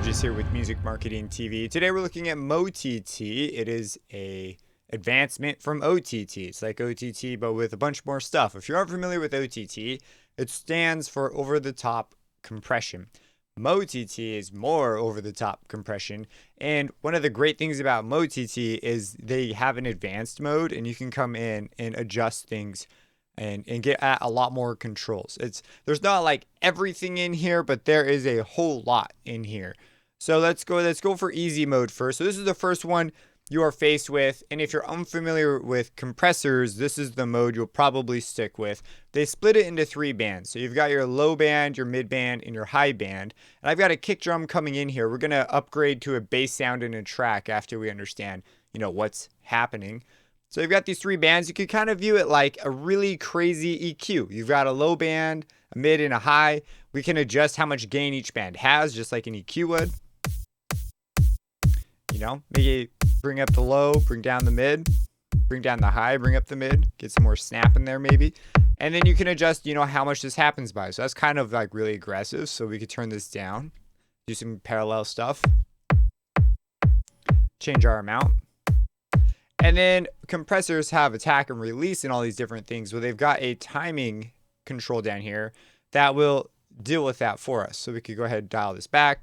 Burgess here with Music Marketing TV. Today we're looking at mott. It is a advancement from OTT. It's like OTT but with a bunch more stuff. If you aren't familiar with OTT, it stands for over-the-top compression. mott is more over-the-top compression, and one of the great things about mott is they have an advanced mode, and you can come in and adjust things and get at a lot more controls. There's not like everything in here, but there is a whole lot in here. So let's go for easy mode first. So this is the first one you are faced with, and if you're unfamiliar with compressors, this is the mode you'll probably stick with. They split it into 3 bands. So you've got your low band, your mid band, and your high band. And I've got a kick drum coming in here. We're gonna upgrade to a bass sound in a track after we understand, what's happening. So you've got these 3 bands. You could kind of view it like a really crazy EQ. You've got a low band, a mid, and a high. We can adjust how much gain each band has, just like an EQ would. Maybe bring up the low, bring down the mid, bring down the high, bring up the mid, get some more snap in there maybe. And then you can adjust, how much this happens by. So that's kind of like really aggressive. So we could turn this down, do some parallel stuff, change our amount. And then compressors have attack and release and all these different things. Well, they've got a timing control down here that will deal with that for us. So we could go ahead and dial this back.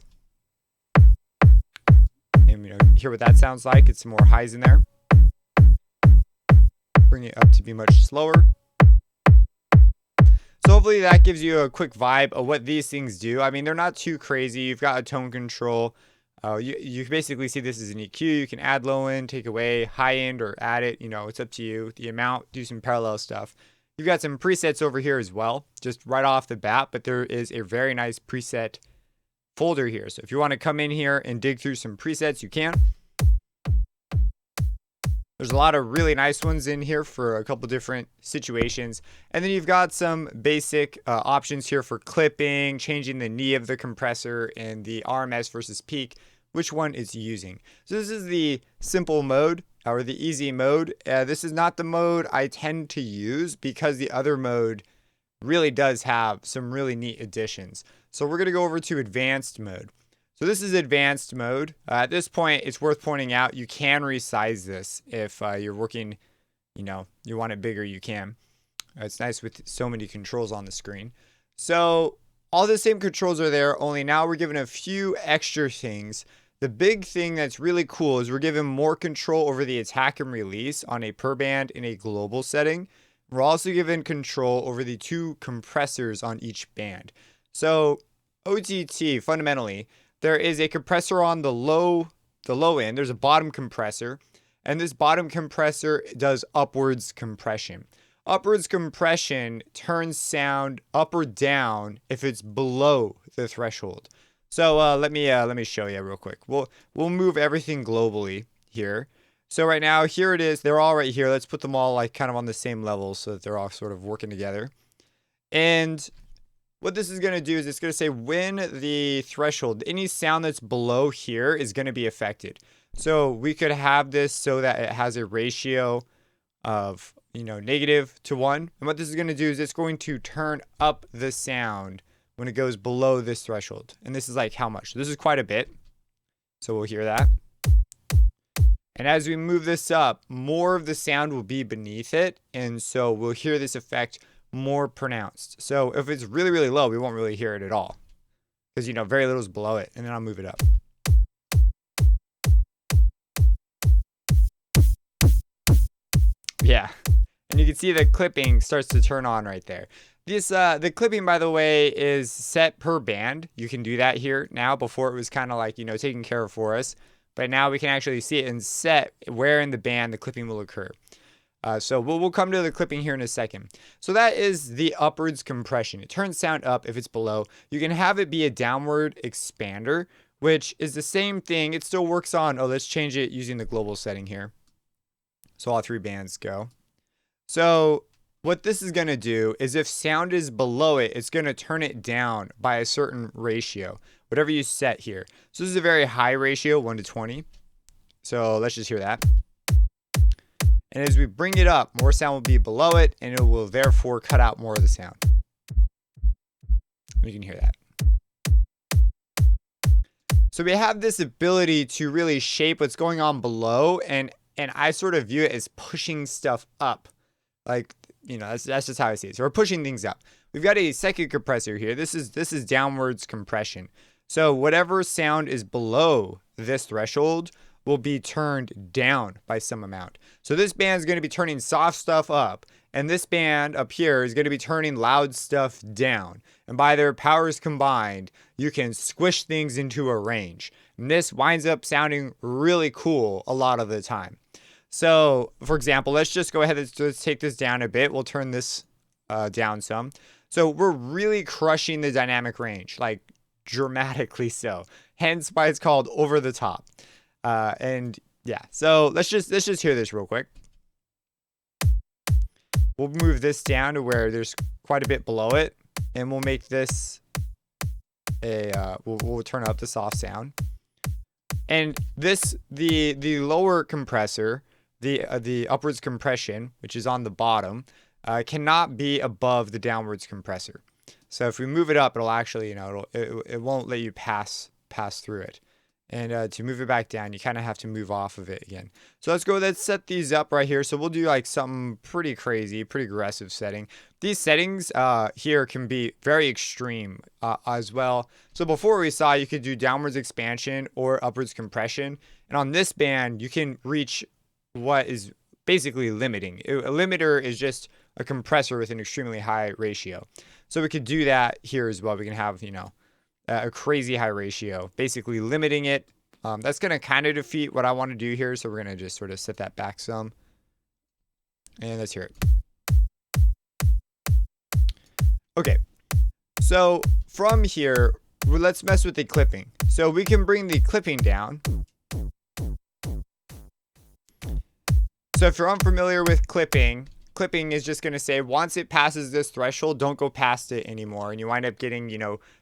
And hear what that sounds like. It's some more highs in there. Bring it up to be much slower. So hopefully that gives you a quick vibe of what these things do. I mean, they're not too crazy. You've got a tone control. You basically see this as an EQ. You can add low end, take away high end, or add it. It's up to you. The amount, do some parallel stuff. You've got some presets over here as well, just right off the bat. But there is a very nice preset folder here. So if you want to come in here and dig through some presets, you can. There's a lot of really nice ones in here for a couple different situations. And then you've got some basic options here for clipping, changing the knee of the compressor, and the RMS versus peak, which one it's using. So this is the simple mode or the easy mode. This is not the mode I tend to use because the other mode really does have some really neat additions. So we're going to go over to advanced mode. So this is advanced mode. At this point, it's worth pointing out you can resize this if you're working, you want it bigger, you can. It's nice with so many controls on the screen. So all the same controls are there, only now we're given a few extra things. The big thing that's really cool is we're given more control over the attack and release on a per band in a global setting. We're also given control over the 2 compressors on each band. So OTT, fundamentally, there is a compressor on the low end. There's a bottom compressor, and this bottom compressor does upwards compression. Upwards compression turns sound up or down if it's below the threshold. So let me show you real quick. We'll move everything globally here. So right now, here it is. They're all right here. Let's put them all like kind of on the same level so that they're all sort of working together. And what this is going to do is it's going to say when the threshold, any sound that's below here is going to be affected. So we could have this so that it has a ratio of, -1. And what this is going to do is it's going to turn up the sound when it goes below this threshold. And this is like how much? This is quite a bit. So we'll hear that. And as we move this up, more of the sound will be beneath it. And so we'll hear this effect more pronounced. So if it's really, really low, we won't really hear it at all. Because, very little is below it. And then I'll move it up. Yeah. And you can see the clipping starts to turn on right there. The clipping, by the way, is set per band. You can do that here now. Before it was kind of like, taken care of for us. But now we can actually see it and set where in the band the clipping will occur. So we'll come to the clipping here in a second. So that is the upwards compression. It turns sound up if it's below. You can have it be a downward expander, which is the same thing. It still works on, let's change it using the global setting here. So all 3 bands go. So what this is going to do is if sound is below it, it's going to turn it down by a certain ratio, whatever you set here. So this is a very high ratio, 1:20. So let's just hear that. And as we bring it up, more sound will be below it, and it will therefore cut out more of the sound. You can hear that. So we have this ability to really shape what's going on below, and I sort of view it as pushing stuff up. Like, that's just how I see it. So we're pushing things up. We've got a second compressor here. This is downwards compression. So whatever sound is below this threshold will be turned down by some amount. So this band is going to be turning soft stuff up, and this band up here is going to be turning loud stuff down. And by their powers combined, you can squish things into a range. And this winds up sounding really cool a lot of the time. So, for example, let's just go ahead and let's take this down a bit. We'll turn this down some. So we're really crushing the dynamic range, like dramatically so. Hence why it's called over the top. And yeah, so let's just hear this real quick. We'll move this down to where there's quite a bit below it, and we'll make this we'll turn up the soft sound. And this the lower compressor, the upwards compression, which is on the bottom, cannot be above the downwards compressor. So if we move it up, it'll actually, it won't let you pass through it. And to move it back down, you kind of have to move off of it again. So let's set these up right here. So we'll do like something pretty crazy, pretty aggressive setting. These settings here can be very extreme as well. So before we saw you could do downwards expansion or upwards compression. And on this band, you can reach what is basically limiting. A limiter is just a compressor with an extremely high ratio. So we could do that here as well. We can have, a crazy high ratio, basically limiting it. That's going to kind of defeat what I want to do here. So we're going to just sort of set that back some. And let's hear it. Okay. So from here, let's mess with the clipping. So we can bring the clipping down. So if you're unfamiliar with clipping is just going to say once it passes this threshold, don't go past it anymore. And you wind up getting,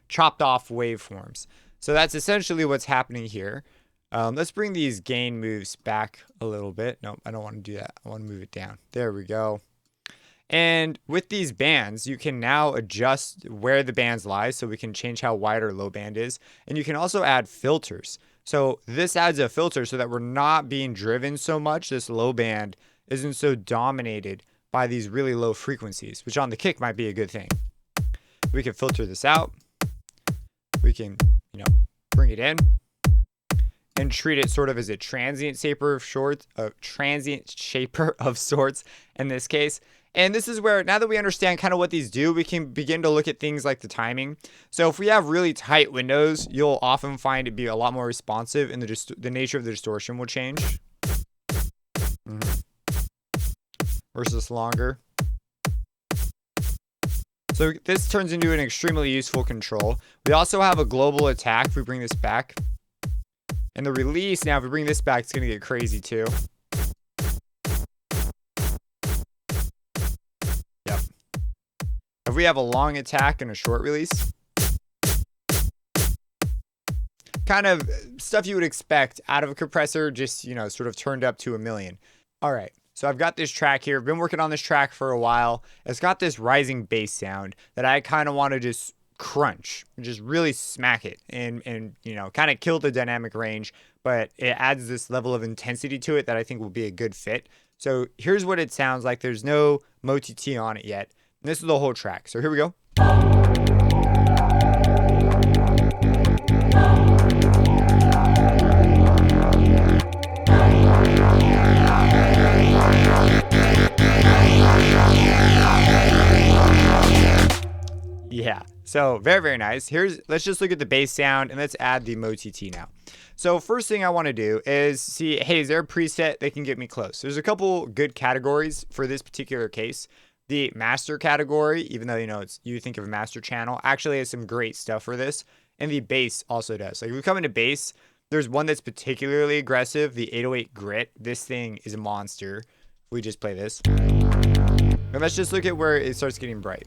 chopped off waveforms. So that's essentially what's happening here. Let's bring these gain moves back a little bit. No, I don't want to do that. I want to move it down. There we go. And with these bands, you can now adjust where the bands lie. So we can change how wide or low band is. And you can also add filters. So this adds a filter so that we're not being driven so much. This low band isn't so dominated by these really low frequencies, which on the kick might be a good thing. We can filter this out. We can, bring it in and treat it sort of as a transient shaper of sorts in this case. And this is where, now that we understand kind of what these do, we can begin to look at things like the timing. So if we have really tight windows, you'll often find it be a lot more responsive, and the nature of the distortion will change. Versus longer. So this turns into an extremely useful control. We also have a global attack if we bring this back. And the release, now if we bring this back, it's going to get crazy too. Yep. If we have a long attack and a short release, kind of stuff you would expect out of a compressor, just, sort of turned up to 1,000,000. All right. So I've got this track here. I've been working on this track for a while. It's got this rising bass sound that I kind of want to just crunch, just really smack it and kind of kill the dynamic range, but it adds this level of intensity to it that I think will be a good fit. So here's what it sounds like. There's no mott on it yet. And this is the whole track. So here we go. Yeah, so very, very nice. Let's just look at the bass sound and let's add the mott now. So first thing I want to do is see, hey, is there a preset that can get me close? There's a couple good categories for this particular case. The master category, even though, you think of a master channel, actually has some great stuff for this. And the bass also does. Like if we come into bass, there's one that's particularly aggressive, the 808 Grit. This thing is a monster. We just play this. And let's just look at where it starts getting bright.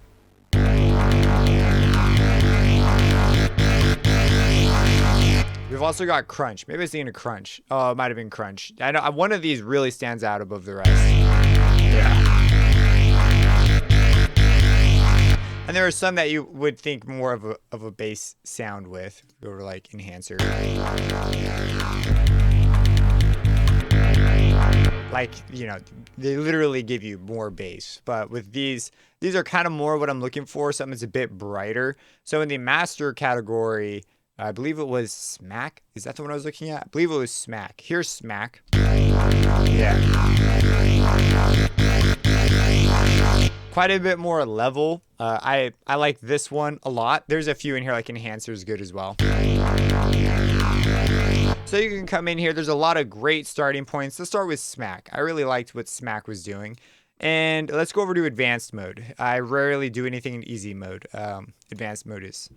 We've also got crunch. Maybe I was thinking of crunch. Oh, it might have been crunch. I know one of these really stands out above the rest. Yeah. And there are some that you would think more of a bass sound with, or like enhancer. Like, you know, they literally give you more bass. But with these are kind of more what I'm looking for. Something that's a bit brighter. So in the master category, I believe it was Smack. Is that the one I was looking at? I believe it was Smack. Here's Smack. Yeah. Quite a bit more level. I like this one a lot. There's a few in here, like Enhancer is good as well. So you can come in here. There's a lot of great starting points. Let's start with Smack. I really liked what Smack was doing. And let's go over to advanced mode. I rarely do anything in easy mode. Advanced mode is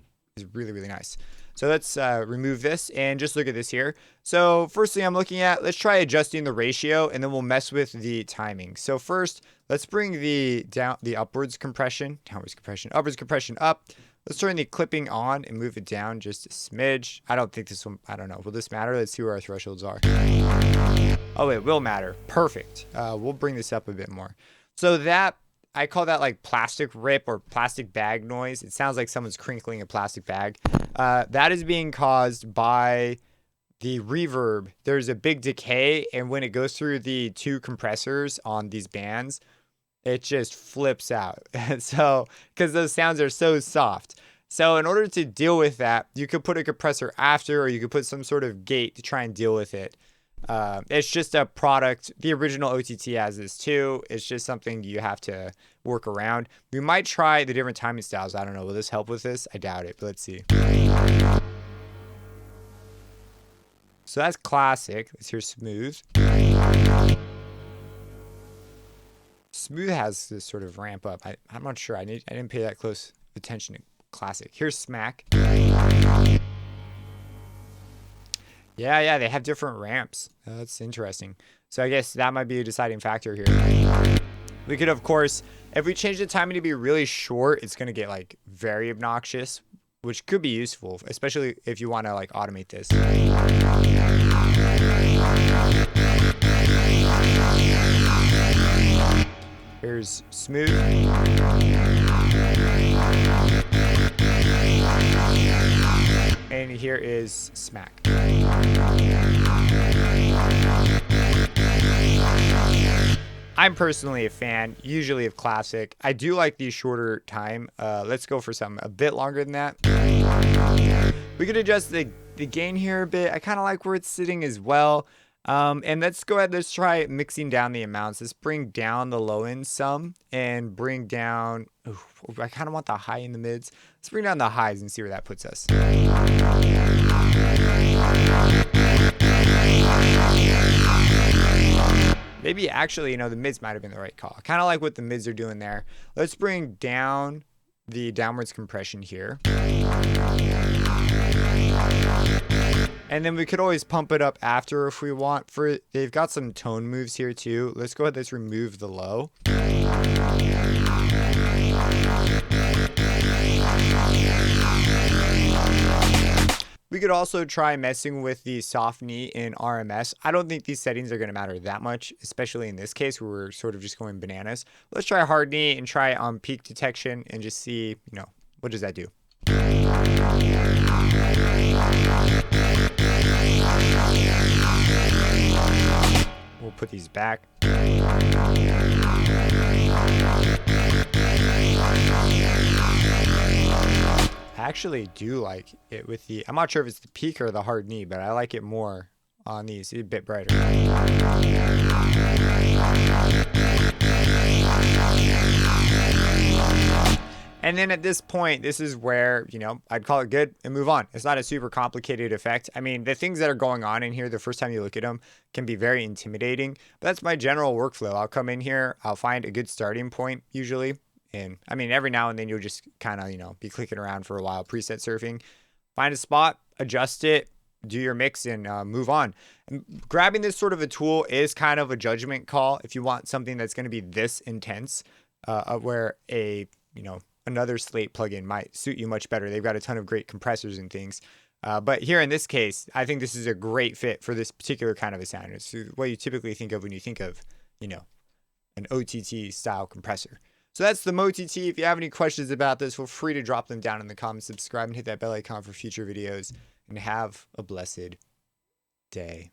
really, really nice. So let's remove this and just look at this here. So first thing I'm looking at, let's try adjusting the ratio, and then we'll mess with the timing. So first, let's bring the upwards compression up. Let's turn the clipping on and move it down just a smidge. I don't think this one, I don't know. Will this matter? Let's see where our thresholds are. Oh, it will matter. Perfect. We'll bring this up a bit more. So that, I call that like plastic rip or plastic bag noise. It sounds like someone's crinkling a plastic bag. That is being caused by the reverb. There's a big decay, and when it goes through the two compressors on these bands, it just flips out. So, because those sounds are so soft. So in order to deal with that, you could put a compressor after, or you could put some sort of gate to try and deal with it. It's just a product. The original OTT has this too. It's just something you have to work around. We might try the different timing styles. I don't know. Will this help with this? I doubt it, but let's see. So that's classic. Let's hear smooth. Smooth has this sort of ramp up. I'm not sure. I didn't pay that close attention to classic. Here's Smack. Yeah, they have different ramps. That's interesting. So I guess that might be a deciding factor here. We could, of course, if we change the timing to be really short, it's going to get like very obnoxious, which could be useful, especially if you want to like automate this. Here's smooth. And here is Smack. I'm personally a fan, usually of classic. I do like the shorter time. Let's go for something a bit longer than that. We could adjust the gain here a bit. I kind of like where it's sitting as well. And let's go ahead. Let's try mixing down the amounts. Let's bring down the low end some and bring down. I kind of want the high in the mids. Let's bring down the highs and see where that puts us. Maybe actually, the mids might have been the right call. I kind of like what the mids are doing there. Let's bring down the downwards compression here. And then we could always pump it up after if we want. They've got some tone moves here too. Let's go ahead. Let's remove the low. We could also try messing with the soft knee in RMS. I don't think these settings are going to matter that much, especially in this case where we're sort of just going bananas. Let's try hard knee and try on peak detection and just see, what does that do? We'll put these back. I actually do like it with I'm not sure if it's the peak or the hard knee, but I like it more on these. It's a bit brighter. And then at this point, this is where, I'd call it good and move on. It's not a super complicated effect. I mean, the things that are going on in here, the first time you look at them can be very intimidating, but that's my general workflow. I'll come in here, I'll find a good starting point usually. And I mean, every now and then you'll just kind of, be clicking around for a while, preset surfing, find a spot, adjust it, do your mix and move on. And grabbing this sort of a tool is kind of a judgment call. If you want something that's going to be this intense, where another Slate plugin might suit you much better. They've got a ton of great compressors and things. But here in this case, I think this is a great fit for this particular kind of a sound. It's what you typically think of when you think of, an OTT style compressor. So that's the mott. If you have any questions about this, feel free to drop them down in the comments, subscribe, and hit that bell icon for future videos. And have a blessed day.